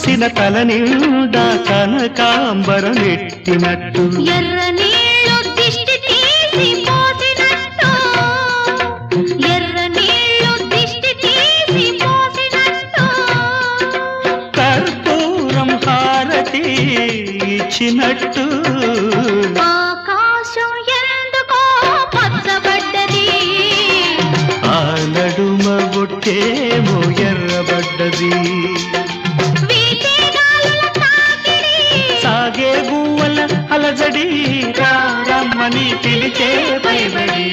చూసిన తల నిండా కనకాంబరం ఎట్టినట్టు ఎర్ర నీళ్ళు దిష్టి తీసి పోసినట్టు ఎర్ర నీళ్ళు దిష్టి తీసి పోసినట్టు కర్పూరం హారతి ఇచ్చినట్టు ఆకాశం ఎందుకో పచ్చబడ్డది ఆ నడుమ బొట్టేమో ఎర్రబడ్డది వీచే గాలుల తాకిడి సాగే గువ్వల అలజడి రమ్మని పిలిచే పైబడి